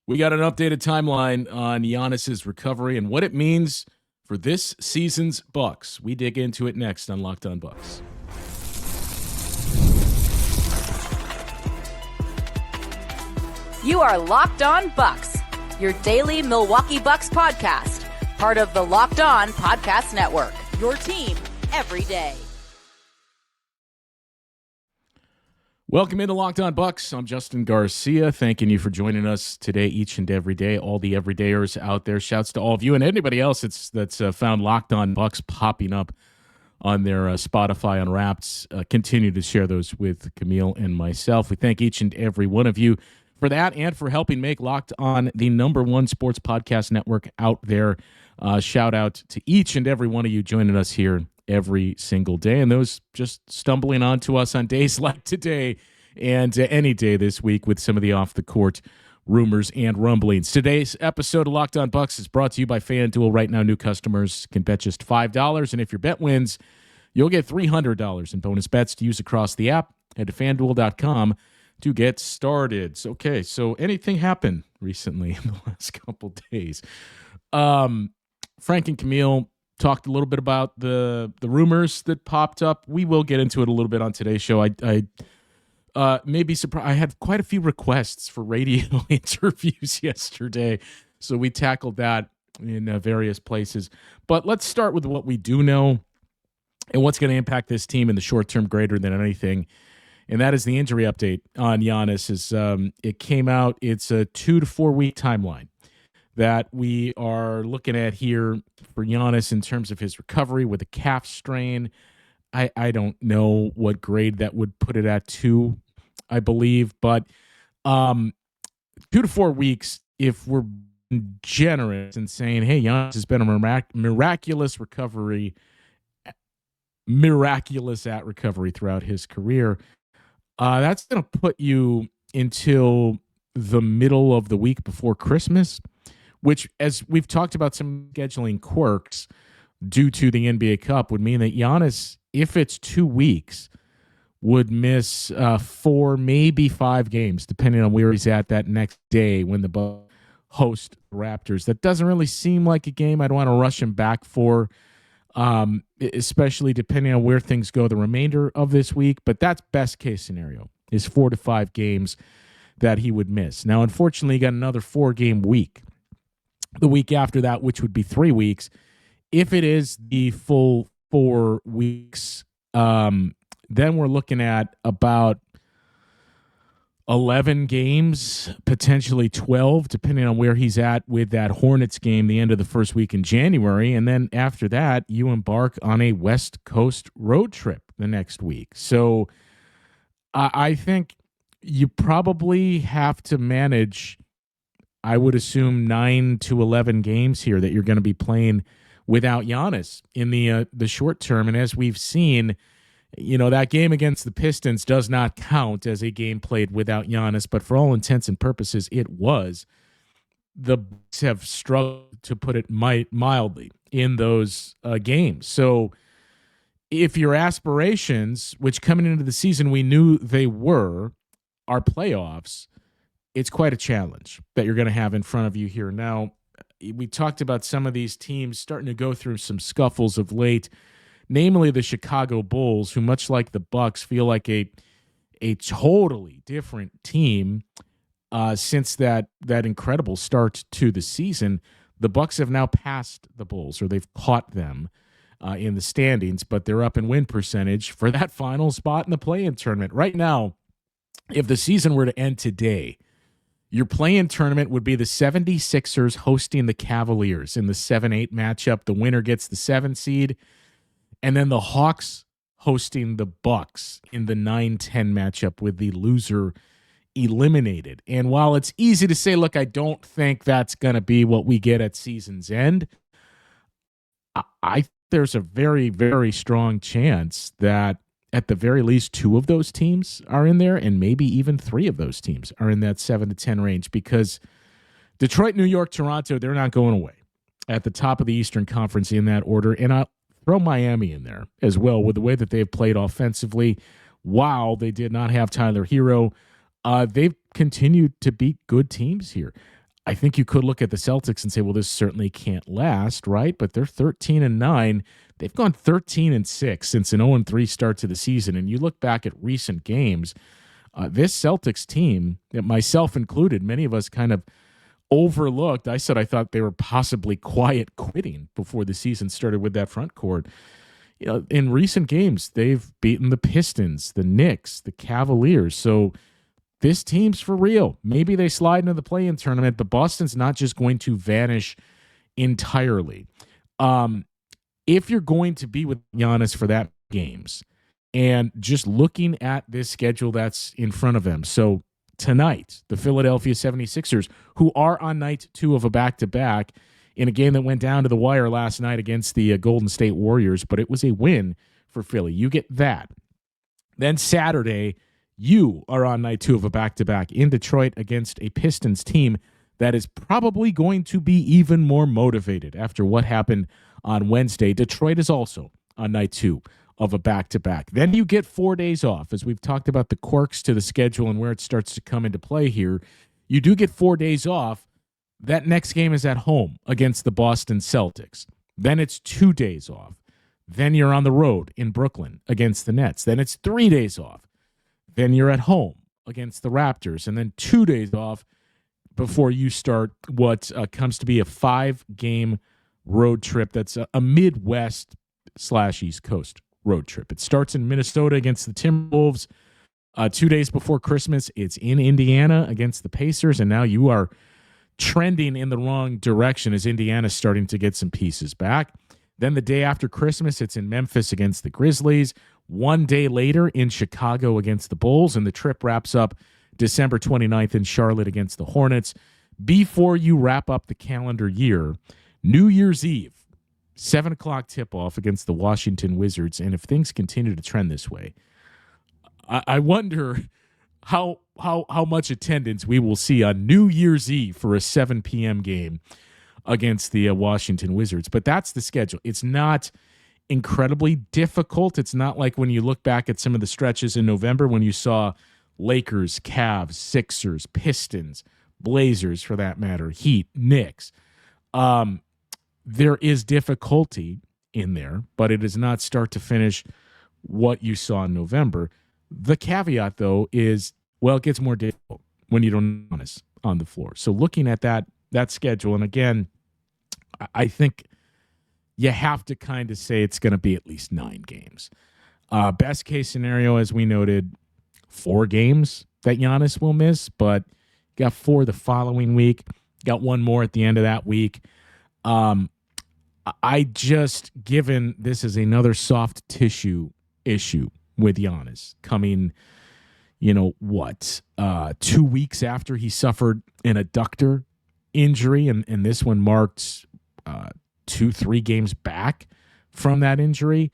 We got an updated timeline on Giannis's recovery and what it means for this season's Bucks. We dig into it next on Locked On Bucks. You are Locked On Bucks, your daily Milwaukee Bucks podcast, part of the Locked On Podcast Network, your team every day. Welcome into Locked On Bucks. I'm Justin Garcia, thanking you for joining us today, each and every day. All the everydayers out there, shouts to all of you and anybody else that's found Locked On Bucks popping up on their Spotify Unwrapped. Continue to share those with Camille and myself. We thank each and every one of you for that and for helping make Locked On the #1 sports podcast network out there. Shout out to each and every one of you joining us here every single day, and those just stumbling onto us on days like today and any day this week with some of the off-the-court rumors and rumblings. Today's episode of Locked On Bucks is brought to you by FanDuel. Right now, new customers can bet just $5, and if your bet wins, you'll get $300 in bonus bets to use across the app. Head to FanDuel.com to get started. So anything happened recently in the last couple days? Frank and Camille talked a little bit about the rumors that popped up. We will get into it a little bit on today's show. I may be surprised. I had quite a few requests for radio interviews yesterday, so we tackled that in various places. But let's start with what we do know and what's going to impact this team in the short term greater than anything, and that is the injury update on Giannis. It came out. It's a 2 to 4 week timeline that we are looking at here for Giannis in terms of his recovery with a calf strain. I don't know what grade that would put it at 2, I believe, but 2 to 4 weeks, if we're generous and saying, hey, Giannis has been a miraculous at recovery throughout his career, that's going to put you until the middle of the week before Christmas, which, as we've talked about some scheduling quirks due to the NBA Cup, would mean that Giannis, if it's 2 weeks, would miss 4, maybe 5 games, depending on where he's at that next day when the Bucks host the Raptors. That doesn't really seem like a game I'd want to rush him back for, especially depending on where things go the remainder of this week. But that's best case scenario, is 4 to 5 games that he would miss. Now, unfortunately, he got another 4-game week the week after that, which would be 3 weeks. If it is the full 4 weeks, then we're looking at about 11 games, potentially 12, depending on where he's at with that Hornets game, the end of the first week in January. And then after that, you embark on a West Coast road trip the next week. So I think you probably have to manage, I would assume, 9 to 11 games here that you're going to be playing without Giannis in the short term. And as we've seen, that game against the Pistons does not count as a game played without Giannis, but for all intents and purposes, it was. The Bucks have struggled, to put it mildly, in those games. So if your aspirations, which coming into the season we knew they were, are playoffs, it's quite a challenge that you're going to have in front of you here. Now, we talked about some of these teams starting to go through some scuffles of late, namely the Chicago Bulls, who, much like the Bucks, feel like a totally different team since that incredible start to the season. The Bucks have now passed the Bulls, or they've caught them in the standings, but they're up in win percentage for that final spot in the play-in tournament. Right now, if the season were to end today, your play-in tournament would be the 76ers hosting the Cavaliers in the 7-8 matchup. The winner gets the 7 seed. And then the Hawks hosting the Bucks in the 9-10 matchup with the loser eliminated. And while it's easy to say, look, I don't think that's going to be what we get at season's end, I there's a very, very strong chance that at the very least 2 of those teams are in there, and maybe even 3 of those teams are in that 7 to 10 range, because Detroit, New York, Toronto, they're not going away at the top of the Eastern Conference in that order. And I'll throw Miami in there as well with the way that they've played offensively. While they did not have Tyler Hero, they've continued to beat good teams here. I think you could look at the Celtics and say, well, this certainly can't last, right? But they're 13-9. They've gone 13-6 since an 0-3 start to the season. And you look back at recent games, this Celtics team, myself included, many of us kind of overlooked. I said I thought they were possibly quiet quitting before the season started with that front court. In recent games, they've beaten the Pistons, the Knicks, the Cavaliers. So this team's for real. Maybe they slide into the play-in tournament, but Boston's not just going to vanish entirely. If you're going to be with Giannis for that games, and just looking at this schedule that's in front of them. So tonight, the Philadelphia 76ers, who are on night 2 of a back-to-back in a game that went down to the wire last night against the Golden State Warriors, but it was a win for Philly. You get that. Then Saturday, you are on night 2 of a back-to-back in Detroit against a Pistons team that is probably going to be even more motivated after what happened on Wednesday. Detroit is also on night 2 of a back-to-back. Then you get 4 days off. As we've talked about the quirks to the schedule and where it starts to come into play here, you do get 4 days off. That next game is at home against the Boston Celtics. Then it's 2 days off. Then you're on the road in Brooklyn against the Nets. Then it's 3 days off. Then you're at home against the Raptors. And then 2 days off before you start what comes to be a 5-game road trip that's a Midwest/East Coast road trip. It starts in Minnesota against the Timberwolves. 2 days before Christmas, it's in Indiana against the Pacers. And now you are trending in the wrong direction as Indiana's starting to get some pieces back. Then the day after Christmas, it's in Memphis against the Grizzlies. 1 day later in Chicago against the Bulls, and the trip wraps up December 29th in Charlotte against the Hornets. Before you wrap up the calendar year, New Year's Eve, 7 o'clock tip-off against the Washington Wizards. And if things continue to trend this way, I wonder how much attendance we will see on New Year's Eve for a 7 p.m. game against the Washington Wizards. But that's the schedule. It's not incredibly difficult. It's not like when you look back at some of the stretches in November when you saw Lakers, Cavs, Sixers, Pistons, Blazers for that matter, Heat, Knicks. There is difficulty in there, but it is not start to finish what you saw in November. The caveat, though, is, well, it gets more difficult when you don't have Giannis on the floor. So looking at that schedule, and again, I think you have to kind of say it's going to be at least 9 games. Best case scenario, as we noted, 4 games that Giannis will miss, but got 4 the following week, got 1 more at the end of that week. I just, given this is another soft tissue issue with Giannis coming, 2 weeks after he suffered an adductor injury, and this one marked 2-3 games back from that injury,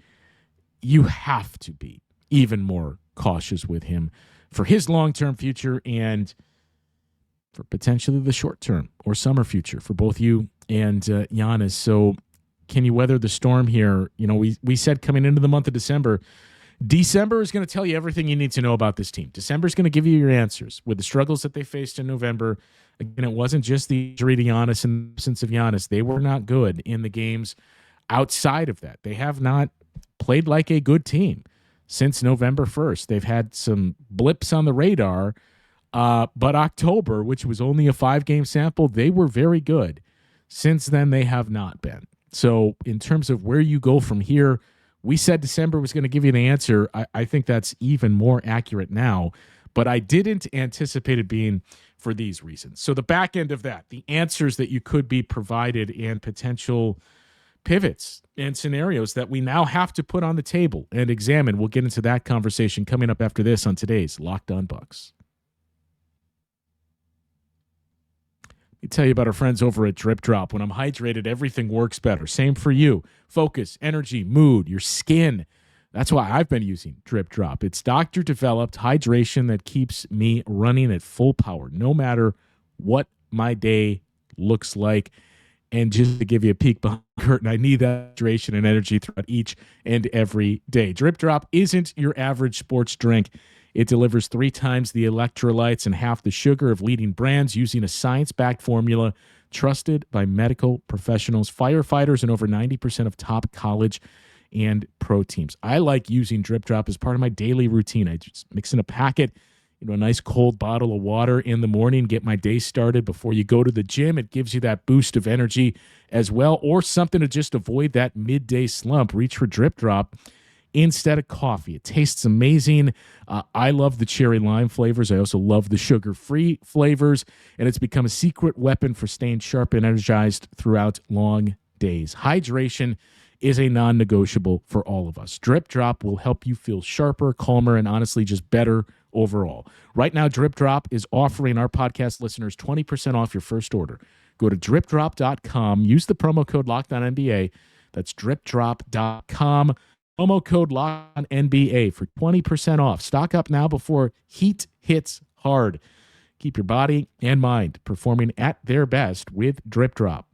you have to be even more cautious with him for his long-term future and for potentially the short-term or summer future for both you and Giannis. So can you weather the storm here? We said coming into the month of December is going to tell you everything you need to know about this team. December is going to give you your answers with the struggles that they faced in November. Again, it wasn't just the injury to Giannis and the absence of Giannis. They were not good in the games outside of that. They have not played like a good team since November 1st. They've had some blips on the radar, but October, which was only a 5-game sample, they were very good. Since then, they have not been. So in terms of where you go from here, we said December was going to give you the answer. I think that's even more accurate now, but I didn't anticipate it being for these reasons. So the back end of that, the answers that you could be provided and potential pivots and scenarios that we now have to put on the table and examine. We'll get into that conversation coming up after this on today's Locked On Bucks. Let me tell you about our friends over at Drip Drop. When I'm hydrated, everything works better. Same for you. Focus, energy, mood, your skin. That's why I've been using Drip Drop. It's doctor-developed hydration that keeps me running at full power, no matter what my day looks like. And just to give you a peek behind the curtain, I need that hydration and energy throughout each and every day. Drip Drop isn't your average sports drink. It delivers 3 times the electrolytes and half the sugar of leading brands using a science-backed formula trusted by medical professionals, firefighters, and over 90% of top college and pro teams. I like using Drip Drop as part of my daily routine. I just mix in a packet, a nice cold bottle of water in the morning, get my day started before you go to the gym. It gives you that boost of energy as well, or something to just avoid that midday slump. Reach for Drip Drop instead of coffee. It tastes amazing. I love the cherry lime flavors. I also love the sugar-free flavors, and it's become a secret weapon for staying sharp and energized throughout long days. Hydration is a non-negotiable for all of us. Drip Drop will help you feel sharper, calmer, and honestly just better overall. Right now, Drip Drop is offering our podcast listeners 20% off your first order. Go to dripdrop.com. Use the promo code LOCKEDONNBA. That's dripdrop.com. Promo code LOCKEDONNBA for 20% off. Stock up now before heat hits hard. Keep your body and mind performing at their best with Drip Drop.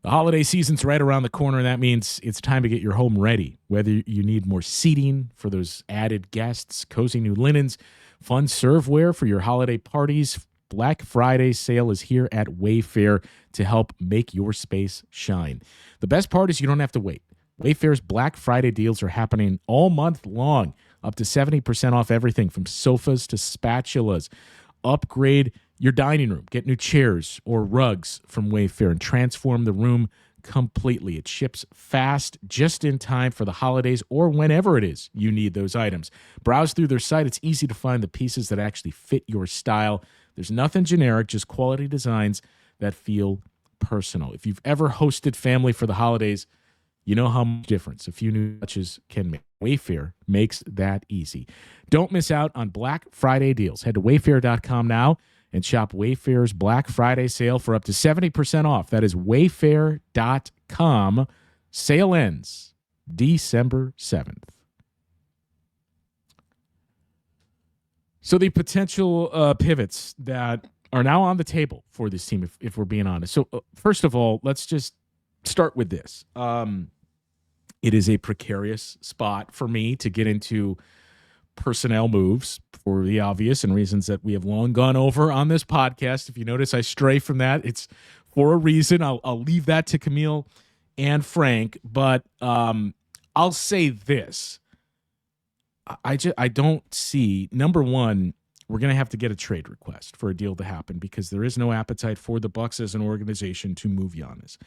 The holiday season's right around the corner, and that means it's time to get your home ready. Whether you need more seating for those added guests, cozy new linens, fun serveware for your holiday parties, Black Friday sale is here at Wayfair to help make your space shine. The best part is you don't have to wait. Wayfair's Black Friday deals are happening all month long, up to 70% off everything from sofas to spatulas. Upgrade your dining room. Get new chairs or rugs from Wayfair and transform the room completely. It ships fast, just in time for the holidays or whenever it is you need those items. Browse through their site. It's easy to find the pieces that actually fit your style. There's nothing generic, just quality designs that feel personal. If you've ever hosted family for the holidays, you know how much difference a few new touches can make. Wayfair makes that easy. Don't miss out on Black Friday deals. Head to wayfair.com now and shop Wayfair's Black Friday sale for up to 70% off. That is wayfair.com. Sale ends December 7th. So the potential pivots that are now on the table for this team, if we're being honest. So first of all, let's just start with this. It is a precarious spot for me to get into personnel moves for the obvious and reasons that we have long gone over on this podcast. If you notice, I stray from that. It's for a reason. I'll leave that to Camille and Frank, but I'll say this. I don't see, number one, we're going to have to get a trade request for a deal to happen because there is no appetite for the Bucks as an organization to move Giannis.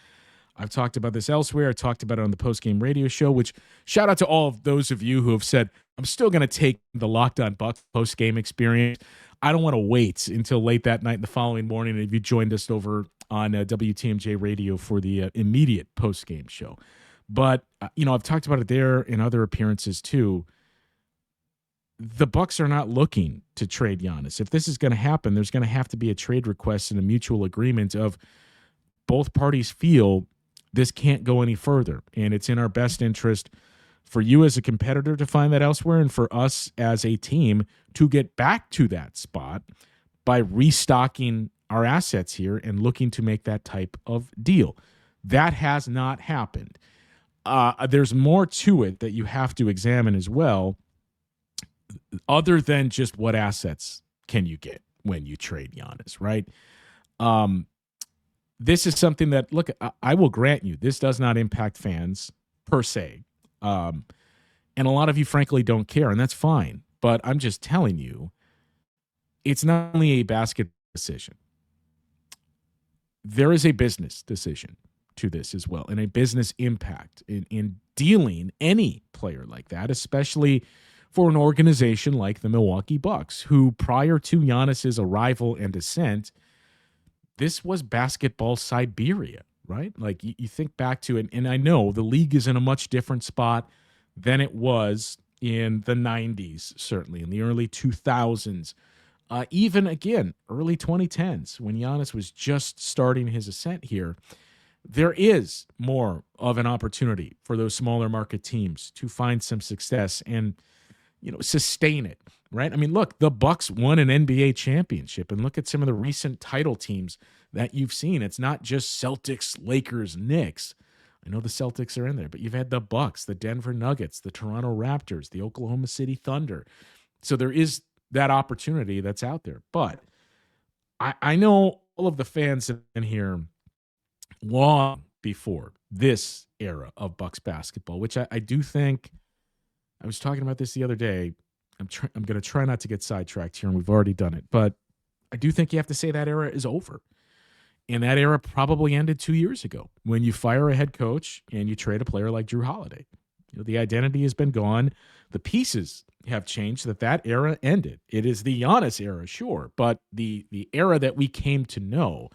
I've talked about this elsewhere. I talked about it on the post-game radio show, which shout out to all of those of you who have said, I'm still going to take the Locked On Bucks post-game experience. I don't want to wait until late that night and the following morning if you joined us over on WTMJ radio for the immediate post-game show. But, I've talked about it there in other appearances too. The Bucks are not looking to trade Giannis. If this is going to happen, there's going to have to be a trade request and a mutual agreement of both parties feel this can't go any further, and it's in our best interest for you as a competitor to find that elsewhere and for us as a team to get back to that spot by restocking our assets here and looking to make that type of deal. That has not happened. There's more to it that you have to examine as well, other than just what assets can you get when you trade Giannis, right? This is something that, look, I will grant you, this does not impact fans per se. And a lot of you, frankly, don't care, and that's fine. But I'm just telling you, it's not only a basketball decision. There is a business decision to this as well, and a business impact in dealing any player like that, especially for an organization like the Milwaukee Bucks, who prior to Giannis's arrival and ascent, this was basketball Siberia, right? Like you think back to it, and I know the league is in a much different spot than it was in the 90s, certainly, in the early 2000s, even, again, early 2010s, when Giannis was just starting his ascent here. There is more of an opportunity for those smaller market teams to find some success and, sustain it, right? I mean, look, the Bucks won an NBA championship, and look at some of the recent title teams that you've seen. It's not just Celtics, Lakers, Knicks. I know the Celtics are in there, but you've had the Bucks, the Denver Nuggets, the Toronto Raptors, the Oklahoma City Thunder. So there is that opportunity that's out there. But I know all of the fans have been here long before this era of Bucks basketball, which I do think, I was talking about this the other day. I'm going to try not to get sidetracked here, and we've already done it. But I do think you have to say that era is over. And that era probably ended 2 years ago when you fire a head coach and you trade a player like Drew Holiday. The identity has been gone. The pieces have changed. That era ended. It is the Giannis era, sure, but the era that we came to know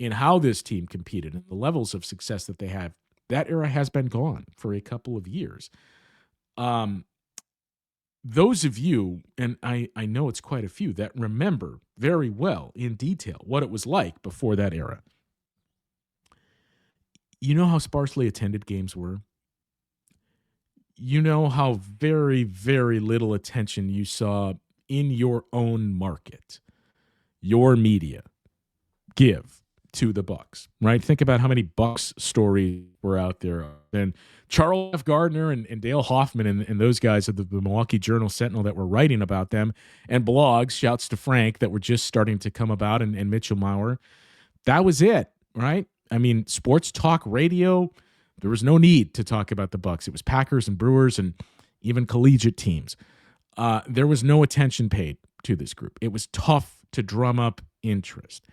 in how this team competed and the levels of success that they have, that era has been gone for a couple of years. Those of you, and I know it's quite a few, that remember very well in detail what it was like before that era. You know how sparsely attended games were? You know how very, very little attention you saw in your own market, your media, give to the Bucks, right? Think about how many Bucks stories were out there. And Charles F. Gardner and Dale Hoffman and those guys at the Milwaukee Journal-Sentinel that were writing about them, and blogs, shouts to Frank, that were just starting to come about, and Mitchell Maurer. That was it, right? I mean, sports talk radio, there was no need to talk about the Bucks. It was Packers and Brewers and even collegiate teams. There was no attention paid to this group. It was tough to drum up interest.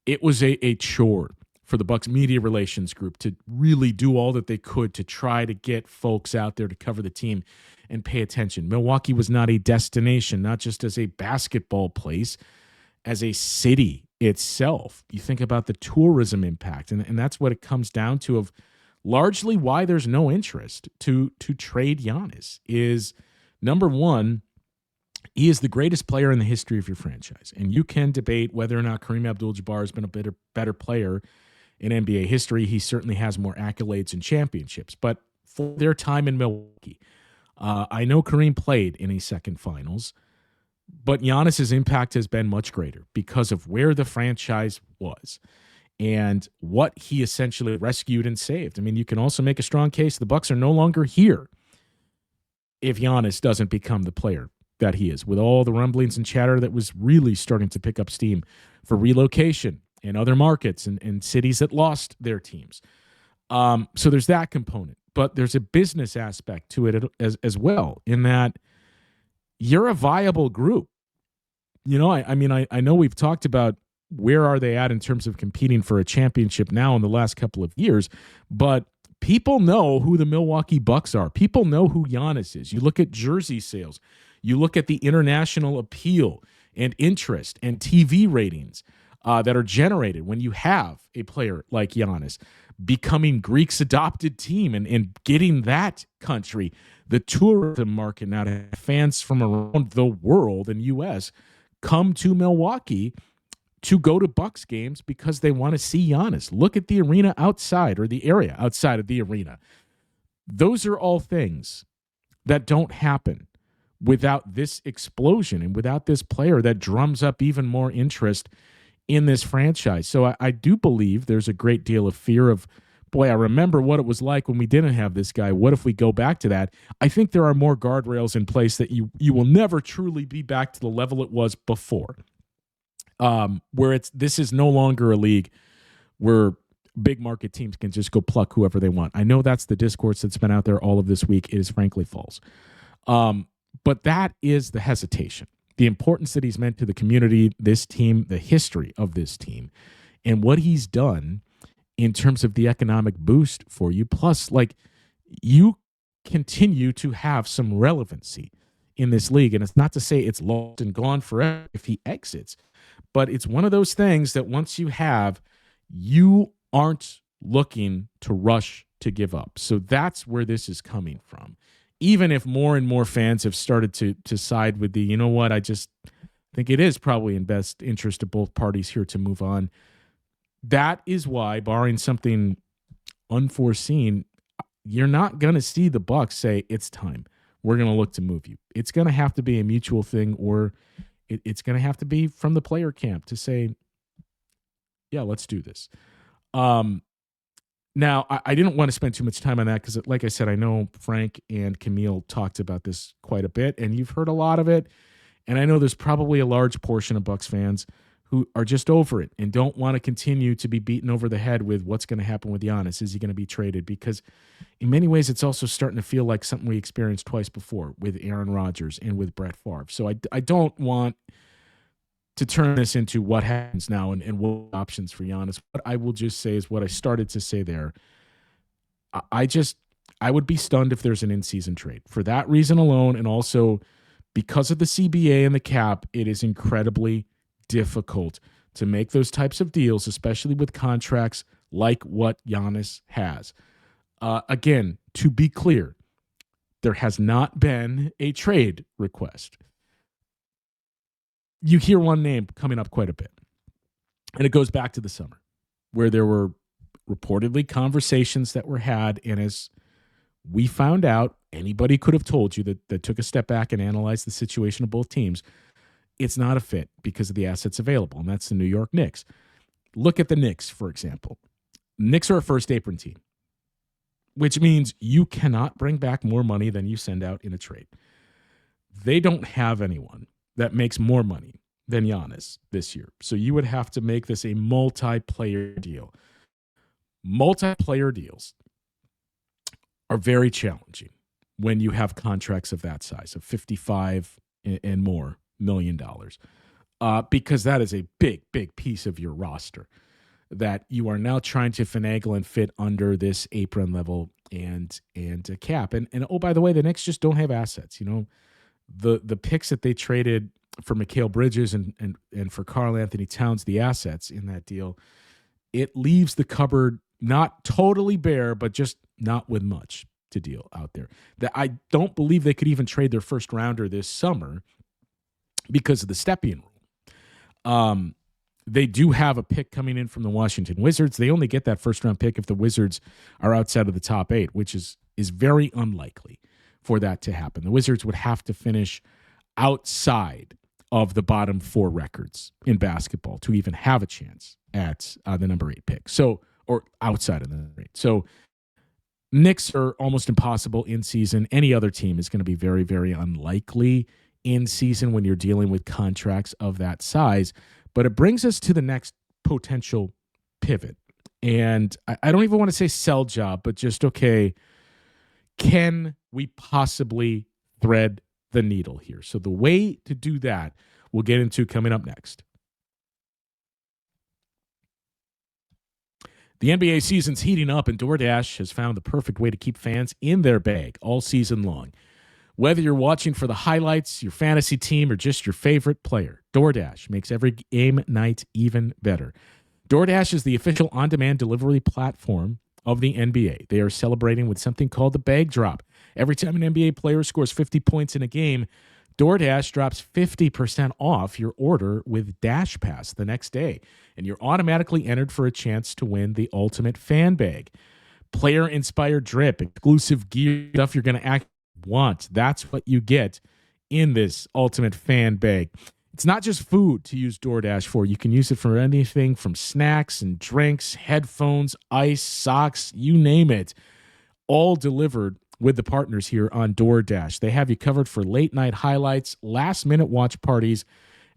It was a chore for the Bucks media relations group to really do all that they could to try to get folks out there to cover the team and pay attention. Milwaukee was not a destination, not just as a basketball place, as a city itself. You think about the tourism impact, and that's what it comes down to, of largely why there's no interest to trade Giannis is, number one, he is the greatest player in the history of your franchise. And you can debate whether or not Kareem Abdul-Jabbar has been a better player in NBA history. He certainly has more accolades and championships. But for their time in Milwaukee, I know Kareem played in a second finals, but Giannis's impact has been much greater because of where the franchise was and what he essentially rescued and saved. I mean, you can also make a strong case the Bucks are no longer here if Giannis doesn't become the player that he is, with all the rumblings and chatter that was really starting to pick up steam for relocation in other markets and cities that lost their teams. So there's that component, but there's a business aspect to it as well, in that you're a viable group. You know, I mean, I know we've talked about where are they at in terms of competing for a championship now in the last couple of years, but people know who the Milwaukee Bucks are. People know who Giannis is. You look at jersey sales. You look at the international appeal and interest and TV ratings that are generated when you have a player like Giannis becoming Greek's adopted team and getting that country, the tourism market now, to have fans from around the world and U.S. come to Milwaukee to go to Bucks games because they want to see Giannis. Look at the arena outside, or the area outside of the arena. Those are all things that don't happen without this explosion and without this player that drums up even more interest in this franchise. So I do believe there's a great deal of fear of, boy, I remember what it was like when we didn't have this guy. What if we go back to that? I think there are more guardrails in place that you will never truly be back to the level it was before, where this is no longer a league where big market teams can just go pluck whoever they want. I know that's the discourse that's been out there all of this week. It is frankly false. But that is the hesitation, the importance that he's meant to the community, this team, the history of this team, and what he's done in terms of the economic boost for you. Plus, like, you continue to have some relevancy in this league. And it's not to say it's lost and gone forever if he exits, but it's one of those things that once you have, you aren't looking to rush to give up. So that's where this is coming from. Even if more and more fans have started to side with the, you know what, I just think it is probably in best interest of both parties here to move on. That is why, barring something unforeseen, you're not going to see the Bucks say, it's time. We're going to look to move you. It's going to have to be a mutual thing, or it's going to have to be from the player camp to say, yeah, let's do this. Now, I didn't want to spend too much time on that because, like I said, I know Frank and Camille talked about this quite a bit, and you've heard a lot of it. And I know there's probably a large portion of Bucks fans who are just over it and don't want to continue to be beaten over the head with what's going to happen with Giannis. Is he going to be traded? Because in many ways, it's also starting to feel like something we experienced twice before with Aaron Rodgers and with Brett Favre. So I don't want to turn this into what happens now and what options for Giannis. What I will just say is what I started to say there. I would be stunned if there's an in-season trade. For that reason alone, and also because of the CBA and the cap, it is incredibly difficult to make those types of deals, especially with contracts like what Giannis has. Again, to be clear, there has not been a trade request. You hear one name coming up quite a bit, and it goes back to the summer where there were reportedly conversations that were had, and as we found out, anybody could have told you that took a step back and analyzed the situation of both teams. It's not a fit because of the assets available, and that's the New York Knicks. Look at the Knicks, for example. Knicks are a first apron team, which means you cannot bring back more money than you send out in a trade. They don't have anyone that makes more money than Giannis this year. So you would have to make this a multiplayer deal. Multiplayer deals are very challenging when you have contracts of that size, of $55 and more million, because that is a big, big piece of your roster that you are now trying to finagle and fit under this apron level and a cap. And oh, by the way, the Knicks just don't have assets. You know, the picks that they traded for Mikal Bridges and for Karl Anthony Towns, the assets in that deal, it leaves the cupboard not totally bare, but just not with much to deal out there. That I don't believe they could even trade their first rounder this summer because of the Stepien rule. They do have a pick coming in from the Washington Wizards. They only get that first round pick if the Wizards are outside of the top 8, which is very unlikely for that to happen. The Wizards would have to finish outside of the bottom 4 records in basketball to even have a chance at the number 8 pick. So, or outside of the number 8. So Knicks are almost impossible in season. Any other team is going to be very, very unlikely in season when you're dealing with contracts of that size. But it brings us to the next potential pivot. And I don't even want to say sell job, but just, okay, can we possibly thread the needle here? So the way to do that, we'll get into coming up next. The NBA season's heating up, and DoorDash has found the perfect way to keep fans in their bag all season long. Whether you're watching for the highlights, your fantasy team, or just your favorite player, DoorDash makes every game night even better. DoorDash is the official on-demand delivery platform of the NBA. They are celebrating with something called the bag drop. Every time an NBA player scores 50 points in a game, DoorDash drops 50% off your order with Dash Pass the next day, and you're automatically entered for a chance to win the ultimate fan bag. Player-inspired drip, exclusive gear, stuff you're going to actually want. That's what you get in this ultimate fan bag. It's not just food to use DoorDash for. You can use it for anything from snacks and drinks, headphones, ice, socks, you name it, all delivered with the partners here on DoorDash. They have you covered for late night highlights, last minute watch parties,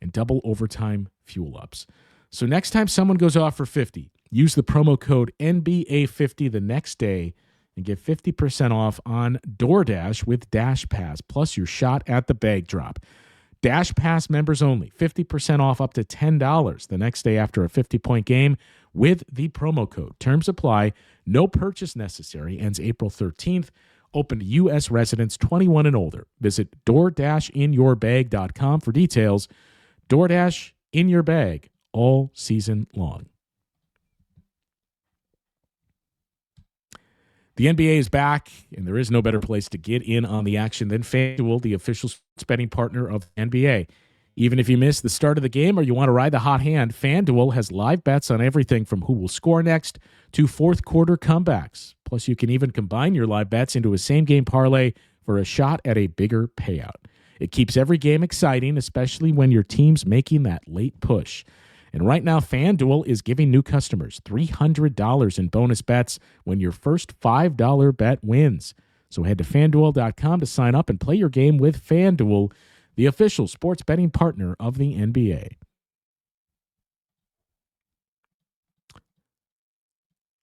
and double overtime fuel ups. So next time someone goes off for 50, use the promo code NBA50 the next day and get 50% off on DoorDash with Dash Pass, plus your shot at the bag drop. Dash Pass members only, 50% off up to $10 the next day after a 50-point game with the promo code. Terms apply. No purchase necessary. Ends April 13th. Open to U.S. residents 21 and older. Visit DoorDashInYourBag.com for details. DoorDash in your bag all season long. The NBA is back, and there is no better place to get in on the action than FanDuel, the official sports betting partner of the NBA. Even if you miss the start of the game or you want to ride the hot hand, FanDuel has live bets on everything from who will score next to fourth quarter comebacks. Plus, you can even combine your live bets into a same-game parlay for a shot at a bigger payout. It keeps every game exciting, especially when your team's making that late push. And right now, FanDuel is giving new customers $300 in bonus bets when your first $5 bet wins. So head to FanDuel.com to sign up and play your game with FanDuel, the official sports betting partner of the NBA.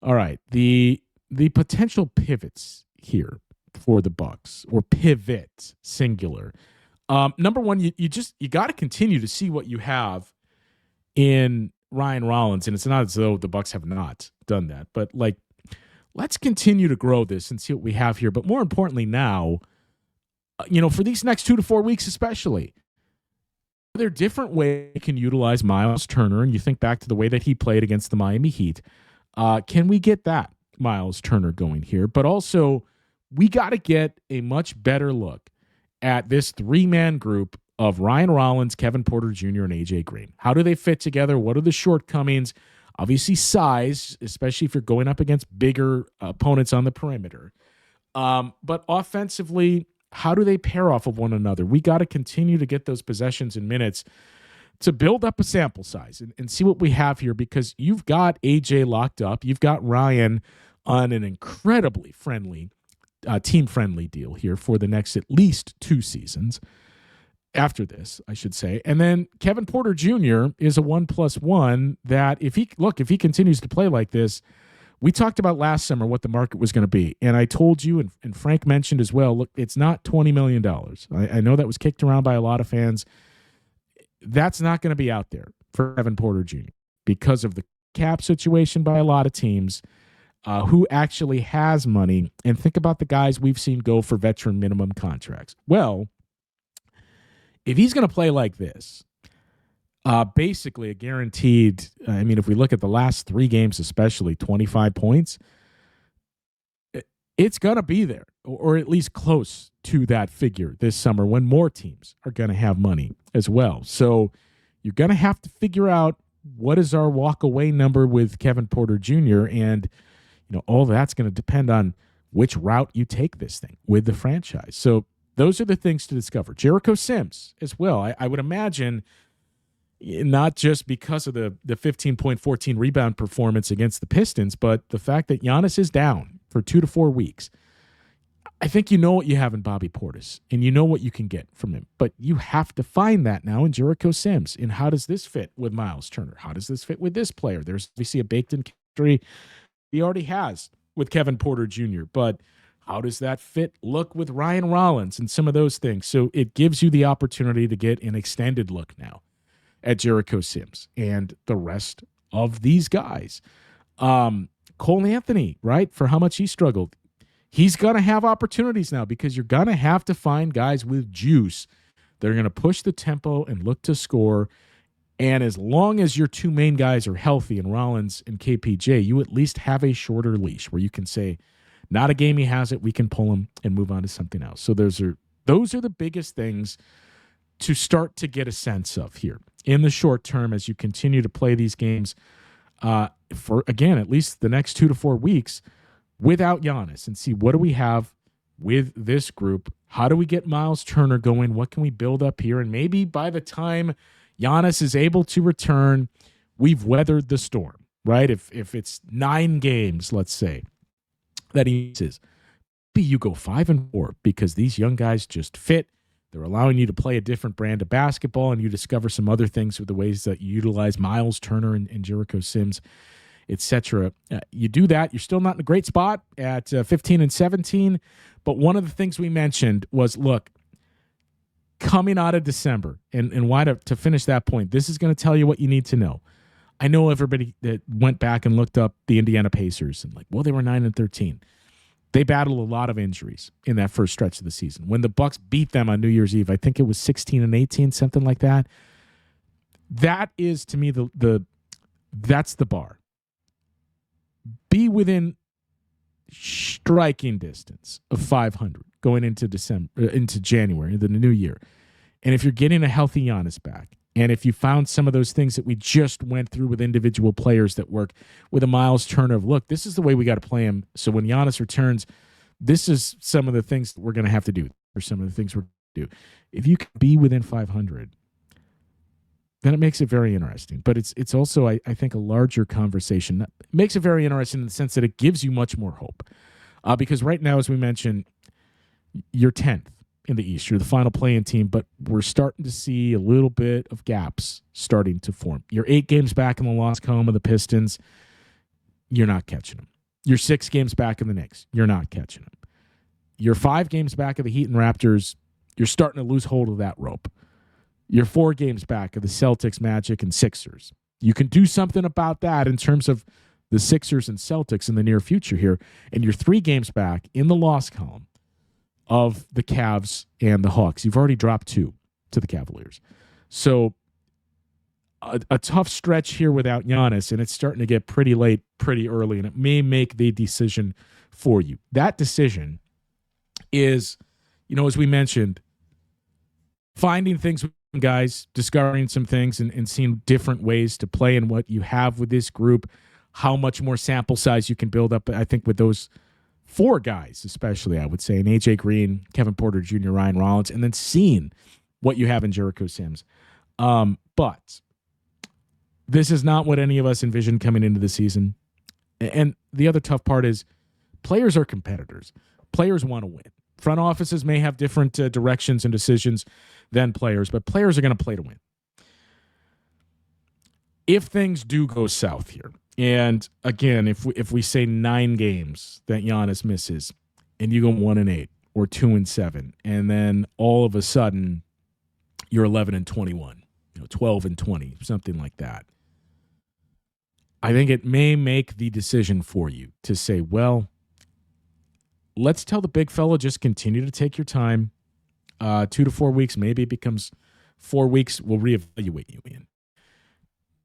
All right, the potential pivots here for the Bucks, or pivot singular. Number one, you got to continue to see what you have in Ryan Rollins, and it's not as though the Bucks have not done that, but like, let's continue to grow this and see what we have here. But more importantly, now, for these next 2 to 4 weeks, especially, are there different ways you can utilize Miles Turner? And you think back to the way that he played against the Miami Heat. Can we get that Miles Turner going here? But also, we got to get a much better look at this three-man group of Ryan Rollins, Kevin Porter Jr., and AJ Green. How do they fit together? What are the shortcomings? Obviously, size, especially if you're going up against bigger opponents on the perimeter. But offensively, how do they pair off of one another? We got to continue to get those possessions and minutes to build up a sample size and see what we have here, because you've got AJ locked up. You've got Ryan on an incredibly friendly, team-friendly deal here for the next at least 2 seasons. After this, I should say. And then Kevin Porter Jr. is a 1+1 that if he continues to play like this, we talked about last summer what the market was going to be. And I told you, and Frank mentioned as well, look, it's not $20 million. I know that was kicked around by a lot of fans. That's not going to be out there for Kevin Porter Jr. because of the cap situation by a lot of teams who actually has money. And think about the guys we've seen go for veteran minimum contracts. Well, if he's going to play like this, basically a guaranteed, if we look at the last 3 games, especially 25 points, it's going to be there, or at least close to that figure this summer when more teams are going to have money as well. So you're going to have to figure out what is our walk away number with Kevin Porter Jr. And, all that's going to depend on which route you take this thing with the franchise. So those are the things to discover. Jericho Sims as well. I would imagine, not just because of the 15.14 rebound performance against the Pistons, but the fact that Giannis is down for 2 to 4 weeks. I think you know what you have in Bobby Portis, and you know what you can get from him. But you have to find that now in Jericho Sims. And how does this fit with Miles Turner? How does this fit with this player? There's obviously a baked-in chemistry he already has with Kevin Porter Jr., but how does that look with Ryan Rollins and some of those things? So it gives you the opportunity to get an extended look now at Jericho Sims and the rest of these guys. Cole Anthony, right, for how much he struggled. He's going to have opportunities now because you're going to have to find guys with juice that are going to push the tempo and look to score. And as long as your 2 main guys are healthy, and Rollins and KPJ, you at least have a shorter leash where you can say, not a game he has it, we can pull him and move on to something else. So those are the biggest things to start to get a sense of here in the short term as you continue to play these games for, again, at least the next 2 to 4 weeks without Giannis, and see what do we have with this group. How do we get Miles Turner going? What can we build up here? And maybe by the time Giannis is able to return, we've weathered the storm, right? If it's 9 games, let's say, that he misses, maybe you go 5-4 because these young guys just fit. They're allowing you to play a different brand of basketball, and you discover some other things with the ways that you utilize Miles Turner and Jericho Sims, etc. You do that, you're still not in a great spot at 15-17. But one of the things we mentioned was, look, coming out of December, and why to finish that point, this is going to tell you what you need to know. I know everybody that went back and looked up the Indiana Pacers and they were 9-13. They battled a lot of injuries in that first stretch of the season. When the Bucks beat them on New Year's Eve, I think it was 16-18, something like that. That is, to me, that's the bar. Be within striking distance of 500 going into January, the new year. And if you're getting a healthy Giannis back, and if you found some of those things that we just went through with individual players that work with a Miles Turner of, look, this is the way we got to play him. So when Giannis returns, this is some of the things that we're going to have to do, or some of the things we're going to do. If you can be within 500, then it makes it very interesting. But it's also, I think, a larger conversation. It makes it very interesting in the sense that it gives you much more hope. Because right now, as we mentioned, you're 10th in the East. You're the final play-in team, but we're starting to see a little bit of gaps starting to form. You're 8 games back in the loss column of the Pistons. You're not catching them. You're 6 games back in the Knicks. You're not catching them. You're 5 games back of the Heat and Raptors. You're starting to lose hold of that rope. You're 4 games back of the Celtics, Magic, and Sixers. You can do something about that in terms of the Sixers and Celtics in the near future here. And you're 3 games back in the loss column of the Cavs and the Hawks. You've already dropped 2 to the Cavaliers. So a tough stretch here without Giannis, and it's starting to get pretty late, pretty early, and it may make the decision for you. That decision is, as we mentioned, finding things, guys, discovering some things and seeing different ways to play and what you have with this group, how much more sample size you can build up, I think, with those 4 guys, especially, I would say, and AJ Green, Kevin Porter Jr., Ryan Rollins, and then seeing what you have in Jericho Sims. But this is not what any of us envisioned coming into the season. And the other tough part is players are competitors. Players want to win. Front offices may have different directions and decisions than players, but players are going to play to win. If things do go south here, and again, if we say 9 games that Giannis misses, and you go 1-8 or 2-7, and then all of a sudden you're 11-21, 12-20, something like that, I think it may make the decision for you to say, well, let's tell the big fella, just continue to take your time. 2 to 4 weeks, maybe it becomes 4 weeks. We'll reevaluate you, Ian.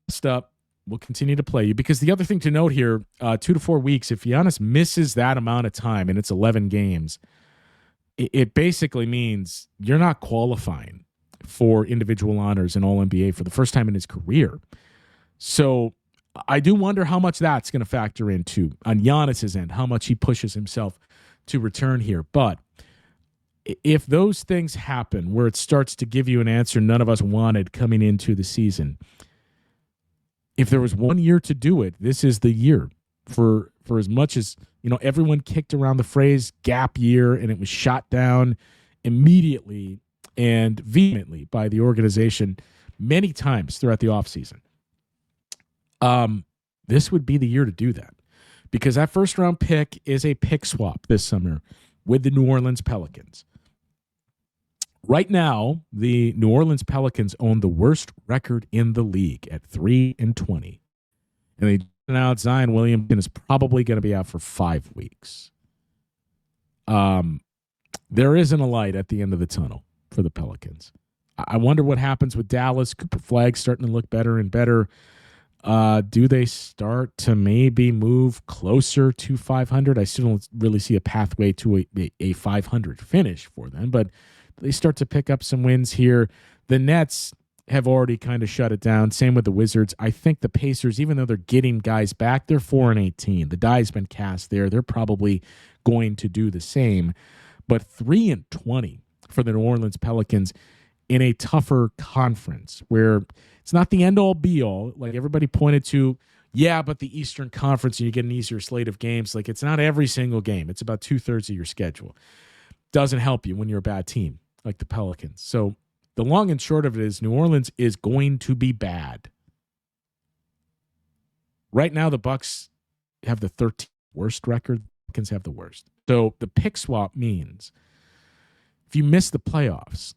Stop. We'll continue to play you. Because the other thing to note here, 2 to 4 weeks, if Giannis misses that amount of time and it's 11 games, it basically means you're not qualifying for individual honors in All-NBA for the first time in his career. So I do wonder how much that's going to factor into on Giannis's end, how much he pushes himself to return here. But if those things happen where it starts to give you an answer none of us wanted coming into the season, if there was 1 year to do it, this is the year. For as much as, everyone kicked around the phrase gap year, and it was shot down immediately and vehemently by the organization many times throughout the offseason. This would be the year to do that, because that first round pick is a pick swap this summer with the New Orleans Pelicans. Right now, the New Orleans Pelicans own the worst record in the league at 3-20. And they announced Zion Williamson is probably going to be out for 5 weeks. There isn't a light at the end of the tunnel for the Pelicans. I wonder what happens with Dallas. Cooper Flagg's starting to look better and better. Do they start to maybe move closer to 500? I still don't really see a pathway to a 500 finish for them, but they start to pick up some wins here. The Nets have already kind of shut it down. Same with the Wizards. I think the Pacers, even though they're getting guys back, they're 4-18. The die's been cast there. They're probably going to do the same. But 3-20 for the New Orleans Pelicans in a tougher conference where it's not the end-all, be-all. Like everybody pointed to, yeah, but the Eastern Conference, you get an easier slate of games. Like it's not every single game. It's about 2/3 of your schedule. Doesn't help you when you're a bad team like the Pelicans. So the long and short of it is New Orleans is going to be bad. Right now, the Bucks have the 13th worst record. The Pelicans have the worst. So the pick swap means if you miss the playoffs,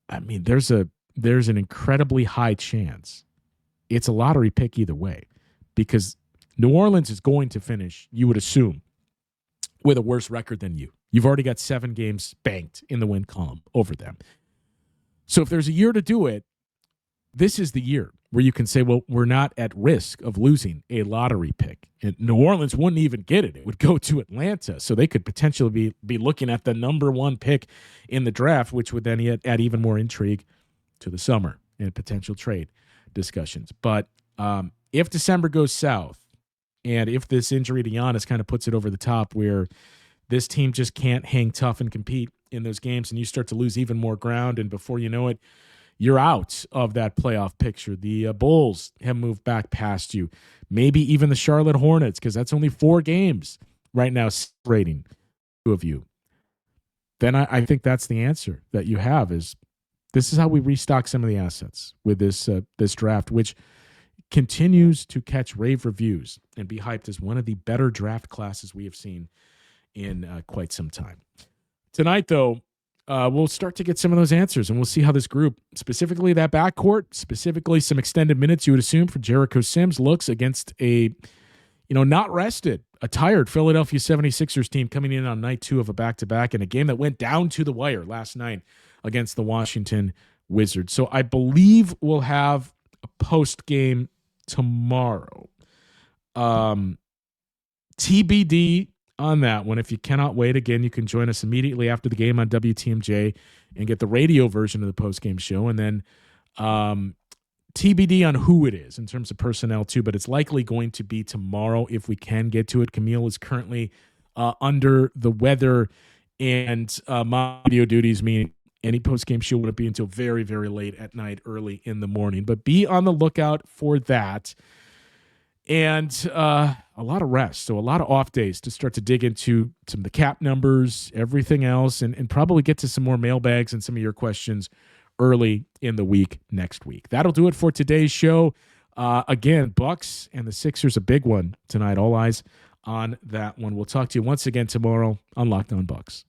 I mean, there's an incredibly high chance it's a lottery pick either way, because New Orleans is going to finish, you would assume, with a worse record than you. You've already got 7 games banked in the win column over them. So if there's a year to do it, this is the year where you can say, well, we're not at risk of losing a lottery pick. And New Orleans wouldn't even get it. It would go to Atlanta. So they could potentially be looking at the number 1 pick in the draft, which would then add even more intrigue to the summer and potential trade discussions. But if December goes south, and if this injury to Giannis kind of puts it over the top where this team just can't hang tough and compete in those games, and you start to lose even more ground, and before you know it, you're out of that playoff picture. The Bulls have moved back past you. Maybe even the Charlotte Hornets, because that's only 4 games right now separating two of you. Then I think that's the answer that you have is this is how we restock some of the assets with this draft, which continues to catch rave reviews and be hyped as one of the better draft classes we have seen in quite some time. Tonight, though, we'll start to get some of those answers, and we'll see how this group, specifically that backcourt, specifically some extended minutes you would assume for Jericho Sims, looks against a, not rested, a tired Philadelphia 76ers team coming in on night 2 of a back-to-back in a game that went down to the wire last night against the Washington Wizards. So I believe we'll have a post-game tomorrow. TBD on that one. If you cannot wait, again, you can join us immediately after the game on WTMJ and get the radio version of the post-game show. And then TBD on who it is in terms of personnel too, but it's likely going to be tomorrow if we can get to it. Camille is currently under the weather, and my video duties mean any post-game show wouldn't be until very, very late at night, early in the morning. But be on the lookout for that. And a lot of rest, so a lot of off days to start to dig into some of the cap numbers, everything else, and probably get to some more mailbags and some of your questions early in the week next week. That'll do it for today's show. Again, Bucks and the Sixers, a big one tonight. All eyes on that one. We'll talk to you once again tomorrow on Locked On Bucks.